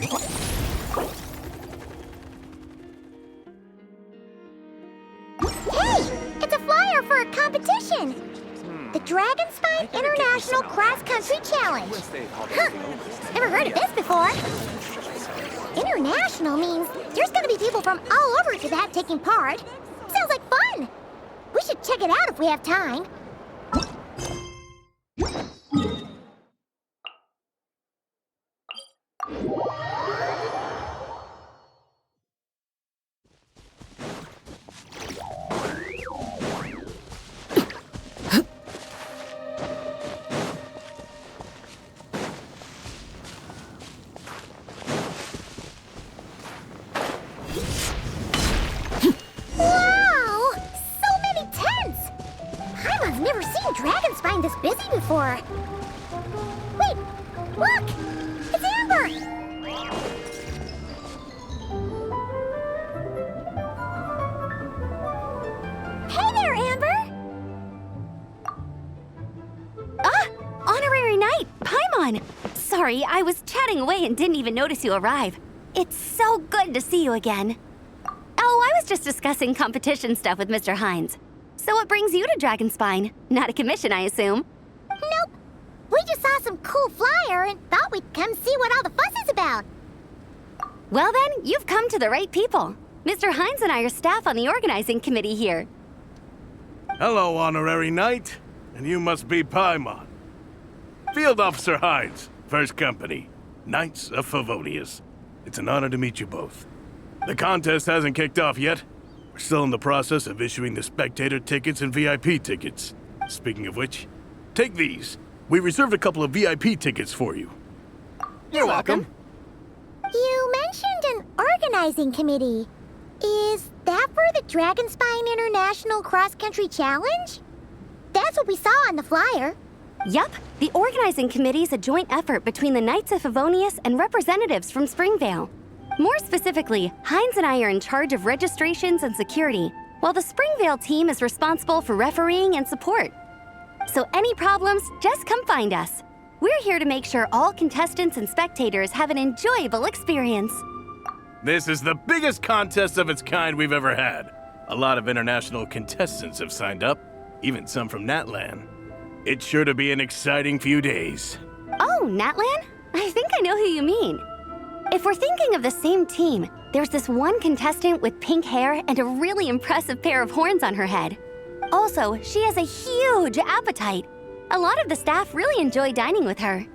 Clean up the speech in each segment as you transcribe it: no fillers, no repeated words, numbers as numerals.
It's a flyer for a competition! The Dragonspine International Cross Country Challenge! Huh, never heard of this before. International means there's gonna be people from all over Tibet taking part. Sounds like fun! We should check it out if we have time. Wow! So many tents! Paimon's never seen Dragonspine this busy before. Wait, look! It's Amber! Hey there, Amber! Honorary Knight, Paimon! Sorry, I was chatting away and didn't even notice you arrive. It's so good to see you again. Oh, I was just discussing competition stuff with Mr. Hines. So what brings you to Dragonspine? Not a commission, I assume? Nope. We just saw some cool flyer and thought we'd come see what all the fuss is about. Well then, you've come to the right people. Mr. Hines and I are staff on the organizing committee here. Hello, Honorary Knight. And you must be Paimon. Field Officer Hines, First Company, Knights of Favonius. It's an honor to meet you both. The contest hasn't kicked off yet. We're still in the process of issuing the spectator tickets and VIP tickets. Speaking of which, take these. We reserved a couple of VIP tickets for you. You're welcome. You mentioned an organizing committee. Is that for the Dragonspine International Cross Country Challenge? That's what we saw on the flyer. Yup, the organizing committee is a joint effort between the Knights of Favonius and representatives from Springvale. More specifically, Hines and I are in charge of registrations and security, while the Springvale team is responsible for refereeing and support. So any problems, just come find us. We're here to make sure all contestants and spectators have an enjoyable experience. This is the biggest contest of its kind we've ever had. A lot of international contestants have signed up, even some from Natlan. It's sure to be an exciting few days. Oh, Natlan? I think I know who you mean. If we're thinking of the same team, there's this one contestant with pink hair and a really impressive pair of horns on her head. Also, she has a huge appetite. A lot of the staff really enjoy dining with her.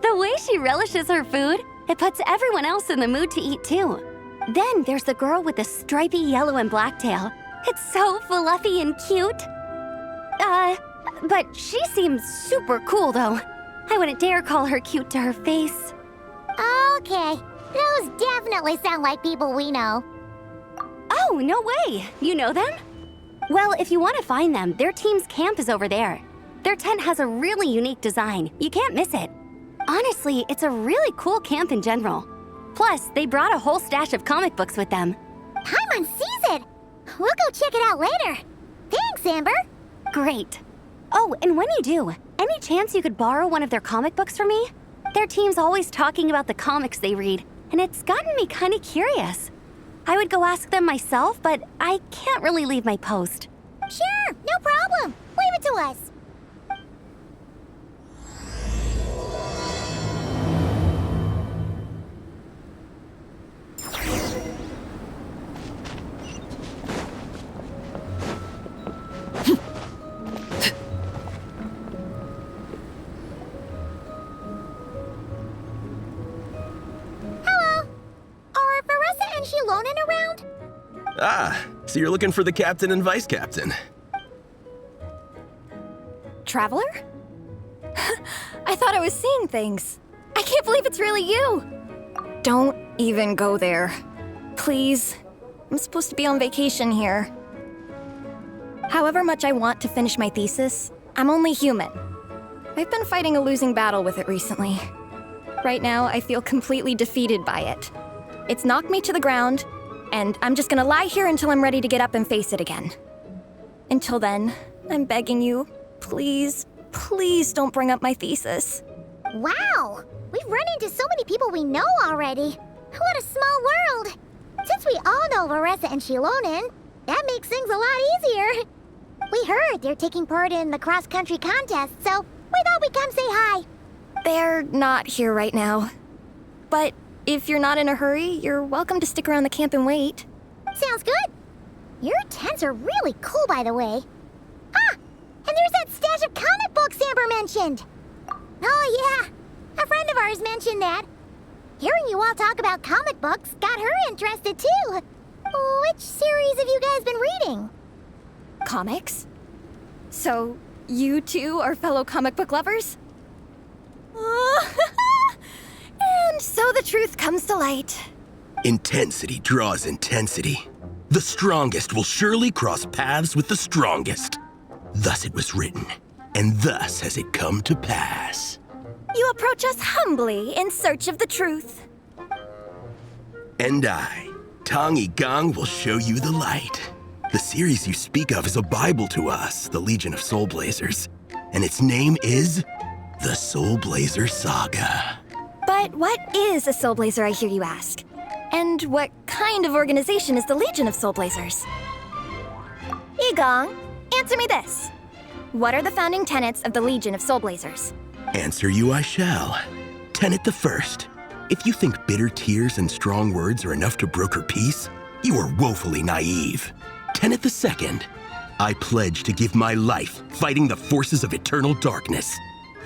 The way she relishes her food, it puts everyone else in the mood to eat too. Then there's the girl with the stripy yellow and black tail. It's so fluffy and cute. But she seems super cool though. I wouldn't dare call her cute to her face. Okay, those definitely sound like people we know. Oh, no way! You know them? Well, if you want to find them, their team's camp is over there. Their tent has a really unique design. You can't miss it. Honestly, it's a really cool camp in general. Plus, they brought a whole stash of comic books with them. Paimon sees it! We'll go check it out later. Thanks, Amber. Great. Oh, and when you do, any chance you could borrow one of their comic books for me? Their team's always talking about the comics they read, and it's gotten me kind of curious. I would go ask them myself, but I can't really leave my post. Sure, no problem. Leave it to us. Around? Ah, so you're looking for the captain and vice captain. Traveler? I thought I was seeing things. I can't believe it's really you. Don't even go there. Please. I'm supposed to be on vacation here. However much I want to finish my thesis, I'm only human. I've been fighting a losing battle with it recently. Right now, I feel completely defeated by it. It's knocked me to the ground, and I'm just gonna lie here until I'm ready to get up and face it again. Until then, I'm begging you, please, please don't bring up my thesis. Wow! We've run into so many people we know already. What a small world! Since we all know Varessa and Shilonen, that makes things a lot easier. We heard they're taking part in the cross-country contest, so we thought we'd come say hi. They're not here right now. But if you're not in a hurry, you're welcome to stick around the camp and wait. Sounds good. Your tents are really cool, by the way. Ah! And there's that stash of comic books Amber mentioned. Oh, yeah. A friend of ours mentioned that. Hearing you all talk about comic books got her interested, too. Which series have you guys been reading? Comics? So, you two are fellow comic book lovers? And so the truth comes to light. Intensity draws intensity. The strongest will surely cross paths with the strongest. Thus it was written, and thus has it come to pass. You approach us humbly in search of the truth. And I, Tong Yigang, will show you the light. The series you speak of is a Bible to us, the Legion of Soulblazers, and its name is the Soulblazer Saga. But what is a Soulblazer, I hear you ask? And what kind of organization is the Legion of Soulblazers? Yigang, answer me this. What are the founding tenets of the Legion of Soulblazers? Answer you I shall. Tenet the first. If you think bitter tears and strong words are enough to broker peace, you are woefully naive. Tenet the second. I pledge to give my life fighting the forces of eternal darkness,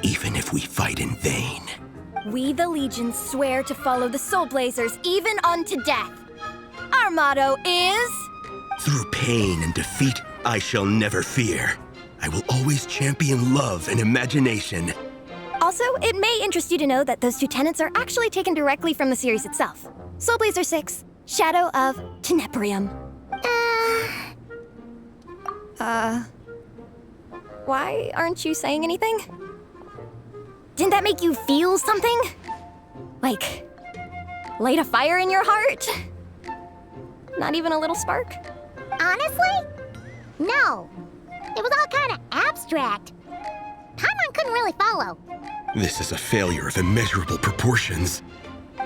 even if we fight in vain. We, the Legion, swear to follow the Soulblazers even unto death. Our motto is... Through pain and defeat, I shall never fear. I will always champion love and imagination. Also, it may interest you to know that those two tenets are actually taken directly from the series itself. Soulblazer 6, Shadow of Tenebrium. Why aren't you saying anything? Didn't that make you feel something? Like, light a fire in your heart? Not even a little spark? Honestly? No. It was all kind of abstract. Paimon couldn't really follow. This is a failure of immeasurable proportions.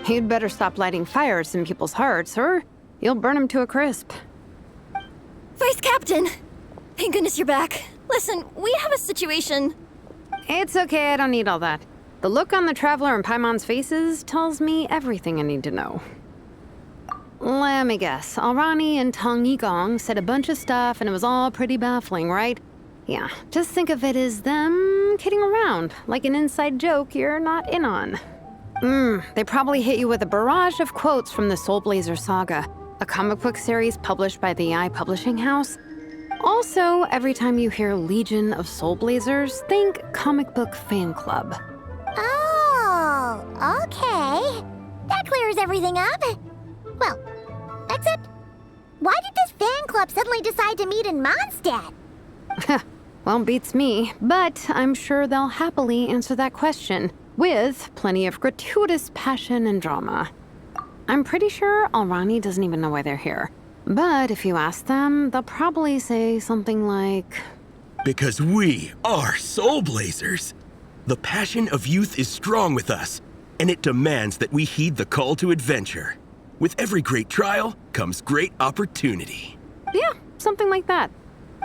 You'd better stop lighting fires in people's hearts, or you'll burn them to a crisp. Vice Captain! Thank goodness you're back. Listen, we have a situation. It's okay, I don't need all that. The look on the Traveler and Paimon's faces tells me everything I need to know. Let me guess. Alrani and Tong Yigang said a bunch of stuff and it was all pretty baffling, right? Yeah, just think of it as them kidding around, like an inside joke you're not in on. They probably hit you with a barrage of quotes from the Soulblazer Saga, a comic book series published by the AI Publishing House. Also, every time you hear Legion of Soulblazers, think comic book fan club. Oh, okay. That clears everything up. Well, except, why did this fan club suddenly decide to meet in Mondstadt? Well, beats me, but I'm sure they'll happily answer that question, with plenty of gratuitous passion and drama. I'm pretty sure Alrani doesn't even know why they're here. But if you ask them, they'll probably say something like... Because we are Soulblazers. The passion of youth is strong with us, and it demands that we heed the call to adventure. With every great trial comes great opportunity. Yeah, something like that.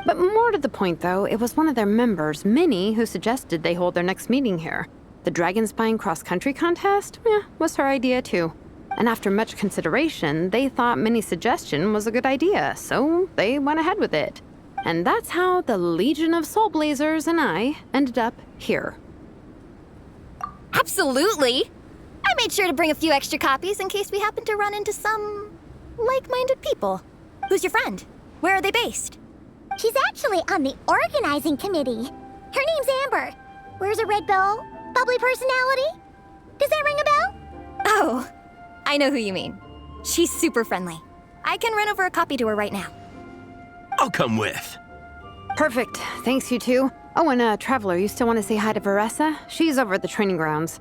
But more to the point, though, it was one of their members, Minnie, who suggested they hold their next meeting here. The Dragonspine cross-country contest? Was her idea, too. And after much consideration, they thought Minnie's suggestion was a good idea, so they went ahead with it. And that's how the Legion of Soulblazers and I ended up here. Absolutely! I made sure to bring a few extra copies in case we happen to run into some... like-minded people. Who's your friend? Where are they based? She's actually on the organizing committee. Her name's Amber. Wears a red bow, bubbly personality. Does that ring a bell? Oh, I know who you mean. She's super friendly. I can run over a copy to her right now. I'll come with. Perfect. Thanks, you two. Oh, and Traveler, you still want to say hi to Varessa? She's over at the training grounds.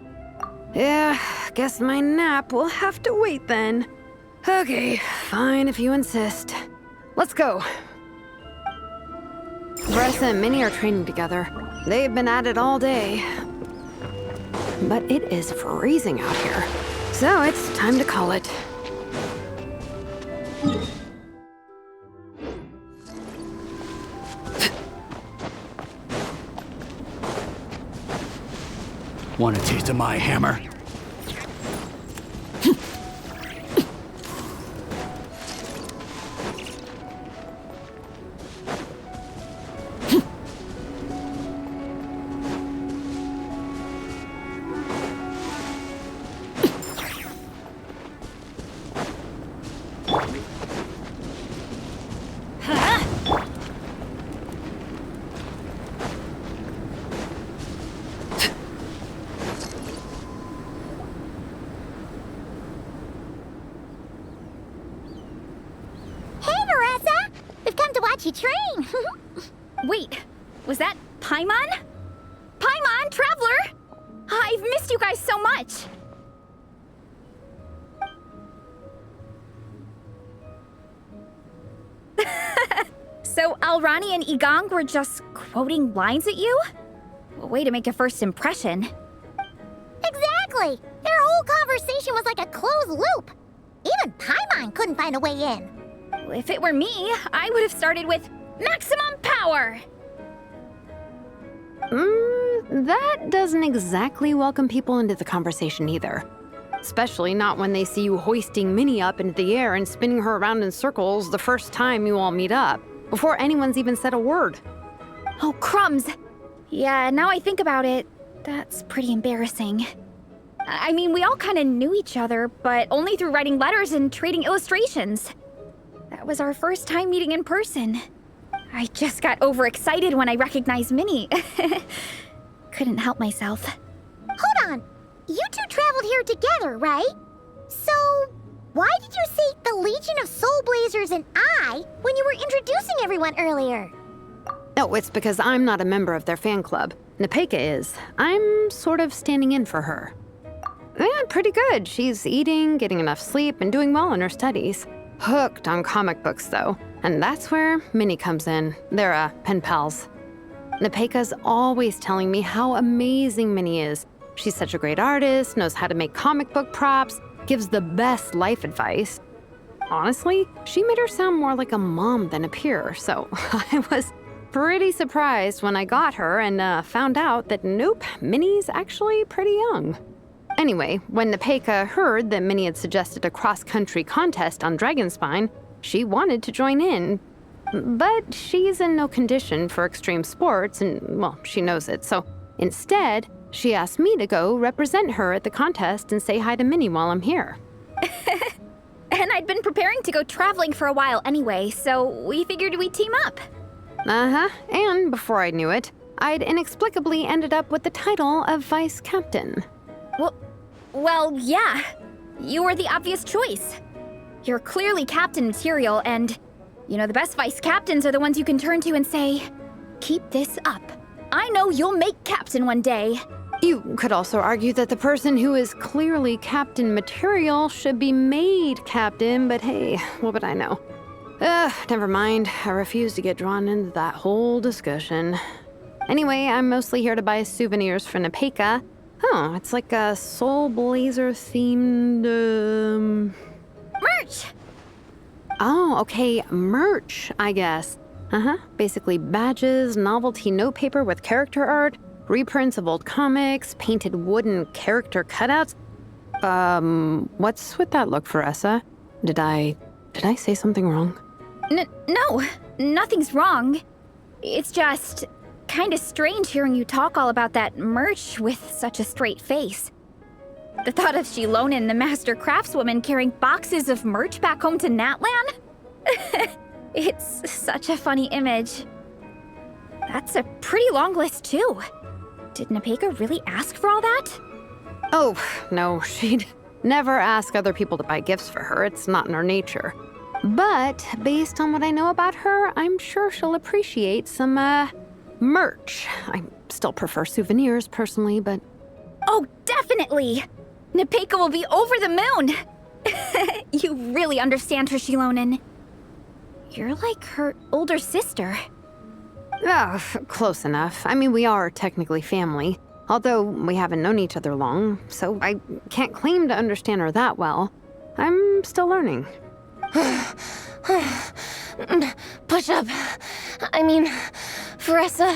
Yeah, guess my nap will have to wait then. Okay, fine if you insist. Let's go. Varessa and Minnie are training together. They've been at it all day. but it is freezing out here. So it's time to call it. Want a taste of my hammer? You train. Wait, was that Paimon? Paimon, Traveler! I've missed you guys so much. So Alrani and Igong were just quoting lines at you? Way to make a first impression. Exactly! Their whole conversation was like a closed loop. Even Paimon couldn't find a way in. If it were me, I would have started with maximum power! That doesn't exactly welcome people into the conversation either. Especially not when they see you hoisting Minnie up into the air and spinning her around in circles the first time you all meet up, before anyone's even said a word. Oh, crumbs! Yeah, now I think about it, that's pretty embarrassing. I mean, we all kind of knew each other, but only through writing letters and trading illustrations. That was our first time meeting in person. I just got overexcited when I recognized Minnie. Couldn't help myself. Hold on. You two traveled here together, right? So, why did you say the Legion of Soulblazers and I when you were introducing everyone earlier? No, it's because I'm not a member of their fan club. Nepeka is. I'm sort of standing in for her. Yeah, pretty good. She's eating, getting enough sleep, and doing well in her studies. Hooked on comic books, though. And that's where Minnie comes in. They're, pen pals. Nepeka's always telling me how amazing Minnie is. She's such a great artist, knows how to make comic book props, gives the best life advice. Honestly, she made her sound more like a mom than a peer, so I was pretty surprised when I got her and found out that nope, Minnie's actually pretty young. Anyway, when Nepeka heard that Minnie had suggested a cross-country contest on Dragonspine, she wanted to join in. But she's in no condition for extreme sports, and, well, she knows it. So instead, she asked me to go represent her at the contest and say hi to Minnie while I'm here. And I'd been preparing to go traveling for a while anyway, so we figured we'd team up. Uh-huh, and before I knew it, I'd inexplicably ended up with the title of vice captain. Well, yeah. You were the obvious choice. You're clearly captain material, and, you know, the best vice captains are the ones you can turn to and say, keep this up. I know you'll make captain one day. You could also argue that the person who is clearly captain material should be made captain, but hey, what would I know? Never mind. I refuse to get drawn into that whole discussion. Anyway, I'm mostly here to buy souvenirs for Nepeka. Oh, it's like a Soulblazer themed, Merch! Oh, okay, merch, I guess. Basically badges, novelty notepaper with character art, reprints of old comics, painted wooden character cutouts. What's with that look, Faressa? Did I say something wrong? No, nothing's wrong. It's just kind of strange hearing you talk all about that merch with such a straight face. The thought of Shilonin, the master craftswoman, carrying boxes of merch back home to Natlan? It's such a funny image. That's a pretty long list, too. Did Nepeka really ask for all that? Oh, no, she'd never ask other people to buy gifts for her. It's not in her nature. But based on what I know about her, I'm sure she'll appreciate some, merch. I still prefer souvenirs, personally, but... Oh, definitely! Nepeka will be over the moon! You really understand her, Shilonin. You're like her older sister. Close enough. I mean, we are technically family. Although we haven't known each other long, so I can't claim to understand her that well. I'm still learning. Push-up. I mean, Veressa,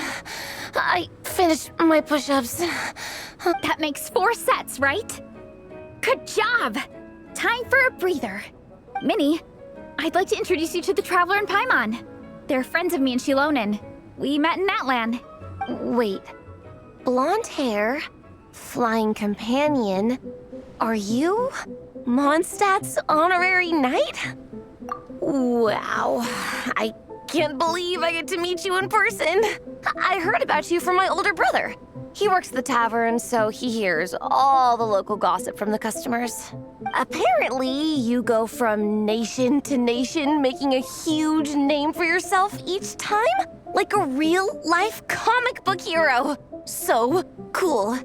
I finished my push-ups. That makes 4 sets, right? Good job! Time for a breather. Minnie, I'd like to introduce you to the Traveler and Paimon. They're friends of me and Shilonen. We met in Natlan. Wait. Blonde hair, flying companion. Are you Mondstadt's honorary knight? Wow. I can't believe I get to meet you in person. I heard about you from my older brother. He works at the tavern, so he hears all the local gossip from the customers. Apparently, you go from nation to nation, making a huge name for yourself each time? Like a real-life comic book hero. So cool.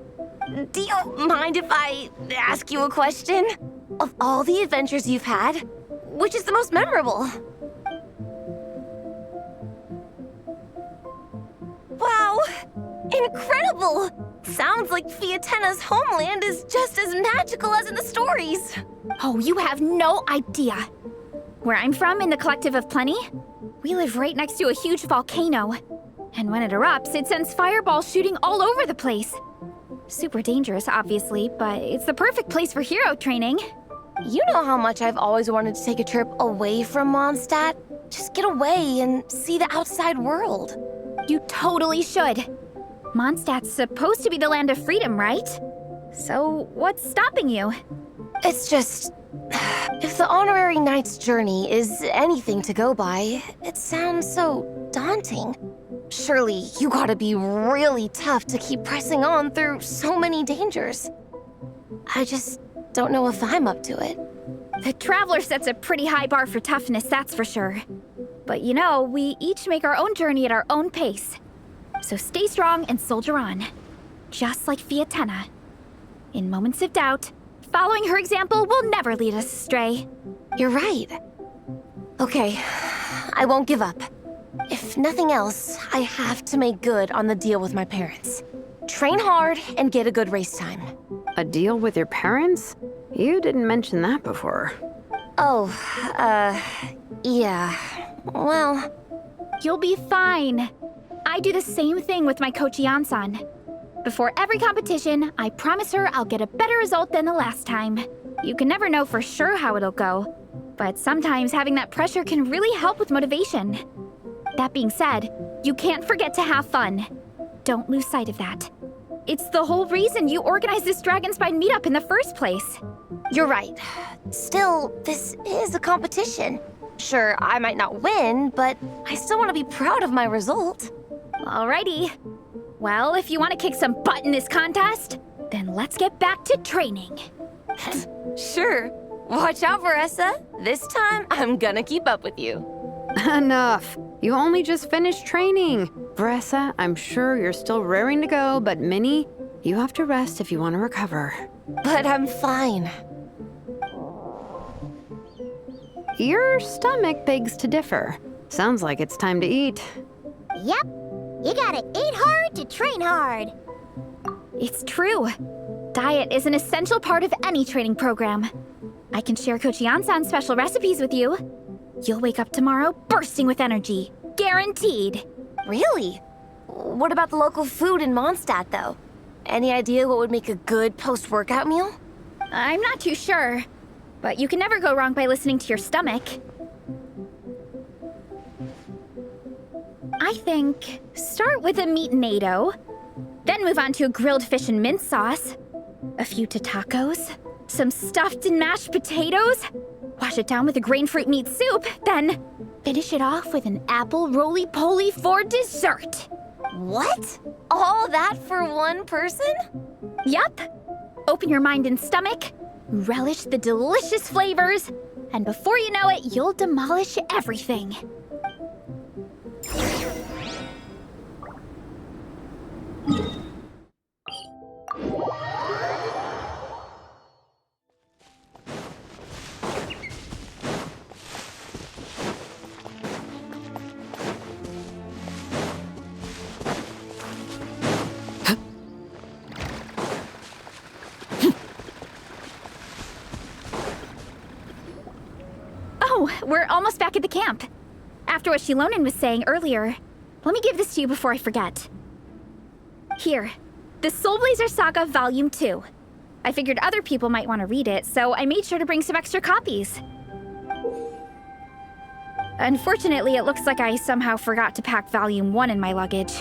Do you mind if I ask you a question? Of all the adventures you've had, which is the most memorable? Wow! Incredible! Sounds like Fiatenna's homeland is just as magical as in the stories. Oh, you have no idea. Where I'm from, in the Collective of Plenty, we live right next to a huge volcano. And when it erupts, it sends fireballs shooting all over the place. Super dangerous, obviously, but it's the perfect place for hero training. You know how much I've always wanted to take a trip away from Mondstadt? Just get away and see the outside world. You totally should. Mondstadt's supposed to be the land of freedom, right? So what's stopping you? It's just... if the honorary knight's journey is anything to go by, it sounds so daunting. Surely you gotta be really tough to keep pressing on through so many dangers. I just don't know if I'm up to it. The Traveler sets a pretty high bar for toughness, that's for sure. But you know, we each make our own journey at our own pace. So stay strong and soldier on. Just like Fiatenna. In moments of doubt, following her example will never lead us astray. You're right. Okay, I won't give up. If nothing else, I have to make good on the deal with my parents. Train hard and get a good race time. A deal with your parents? You didn't mention that before. Oh, yeah. Well... You'll be fine. I do the same thing with my coach Yan-san. Before every competition, I promise her I'll get a better result than the last time. You can never know for sure how it'll go, but sometimes having that pressure can really help with motivation. That being said, you can't forget to have fun. Don't lose sight of that. It's the whole reason you organized this Dragonspine meetup in the first place. You're right. Still, this is a competition. Sure, I might not win, but I still want to be proud of my result. Alrighty. Well, if you want to kick some butt in this contest, then let's get back to training. Sure. Watch out, Veressa. This time, I'm gonna keep up with you. Enough. You only just finished training. Veressa, I'm sure you're still raring to go, but Minnie, you have to rest if you want to recover. But I'm fine. Your stomach begs to differ. Sounds like it's time to eat. Yep. You gotta eat hard to train hard. It's true. Diet is an essential part of any training program. I can share Coach Yan-san's special recipes with you. You'll wake up tomorrow bursting with energy. Guaranteed. Really? What about the local food in Mondstadt, though? Any idea what would make a good post-workout meal? I'm not too sure, but you can never go wrong by listening to your stomach. I think start with a meat natto, then move on to a grilled fish and mint sauce, a few tacos, some stuffed and mashed potatoes, wash it down with a grain fruit meat soup, then finish it off with an apple roly-poly for dessert. What? All that for one person? Yup. Open your mind and stomach, relish the delicious flavors, and before you know it, you'll demolish everything. we're almost back at the camp. After what Shilonen was saying earlier, let me give this to you before I forget. Here, the Soulblazers Saga Volume 2. I figured other people might want to read it, so I made sure to bring some extra copies. Unfortunately, it looks like I somehow forgot to pack Volume 1 in my luggage.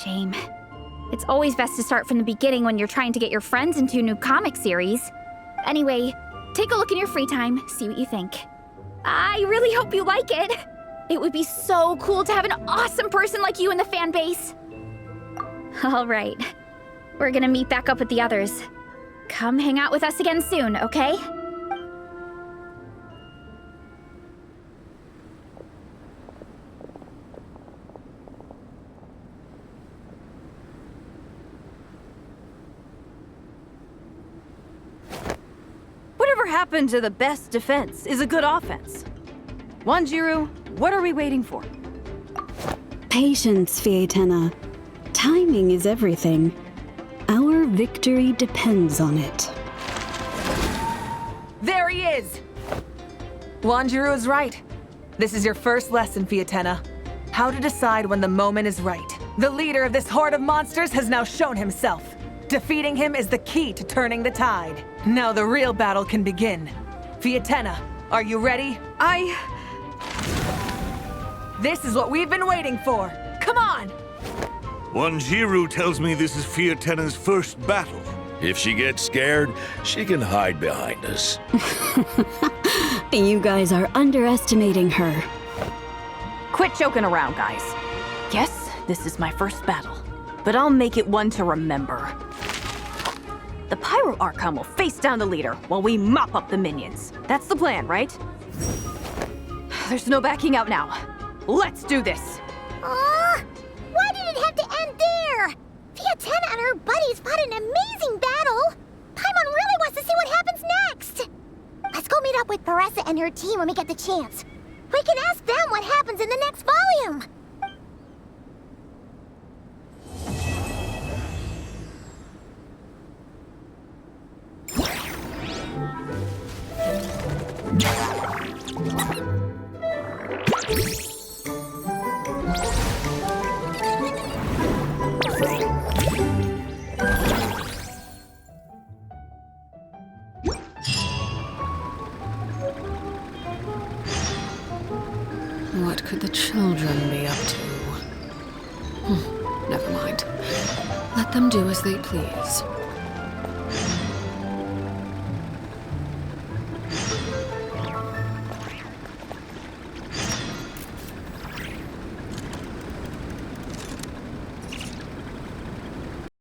Shame. It's always best to start from the beginning when you're trying to get your friends into a new comic series. Anyway, take a look in your free time, see what you think. I really hope you like it. It would be so cool to have an awesome person like you in the fan base. All right. We're gonna meet back up with the others. Come hang out with us again soon, okay? Whatever happened to the best defense is a good offense? Wanjiru, what are we waiting for? Patience, Fietena. Timing is everything. Our victory depends on it. There he is! Wanjiru is right. This is your first lesson, Fietena. How to decide when the moment is right. The leader of this horde of monsters has now shown himself. Defeating him is the key to turning the tide. Now the real battle can begin. Fietena, are you ready? This is what we've been waiting for. Come on! Wanjiru tells me this is Fietena's first battle. If she gets scared, she can hide behind us. You guys are underestimating her. Quit joking around, guys. Yes, this is my first battle, but I'll make it one to remember. The Pyro Archon will face down the leader while we mop up the minions. That's the plan, right? There's no backing out now. Let's do this! Why did it have to end there? Fietena and her buddies fought an amazing battle. Paimon really wants to see what happens next. Let's go meet up with Paressa and her team when we get the chance. We can ask them what happens in the next volume. What could the children be up to? Never mind. Let them do as they please.